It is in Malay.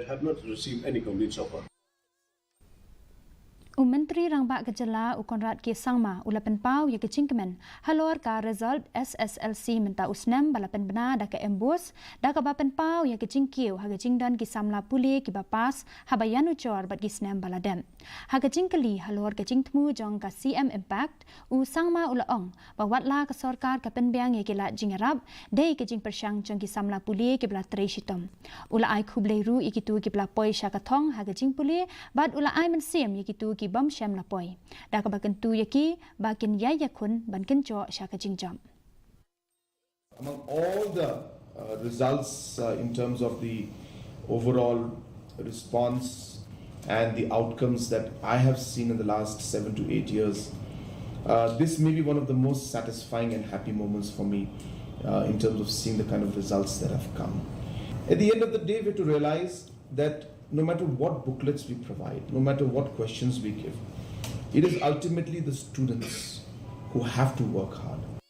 I have not received any complaints so far. Myntri Rangbah ke Jylla Konrad ke Sangma ula Pynpaw ya ke Jingjop Halor ka result Sslc Mynta Snem balapan benar da ke embus da ka ba Pynpaw ya ke Jingkiu ha ke Jingdan ki samla puli ki ba pas habayan ucor bat ki Snem baladem ha ke Jingkeli Halor ke Jingtmu jong ka CM impact Sangma ula ong ba watla ke sarkar ka penbiang ya ke la Jingrap dei ke Jingpyrsh jong ki samla puli ki bla treishitom ula ai khubleiru ikitu ki bla poi syakathong ha ke Jingpuli bat ula ai mensim ikitu ki bom syam lapoi da ka baken tu yaki bakin yaya kun banken jo syaka Jingjop. Among all the results in terms of the overall response and the outcomes that I have seen in the last 7 to 8 years, this may be one of the most satisfying and happy moments for me in terms of seeing the kind of results that have come. At the end of the day, we have to realize that no matter what booklets we provide, no matter what questions we give, it is ultimately the students who have to work hard.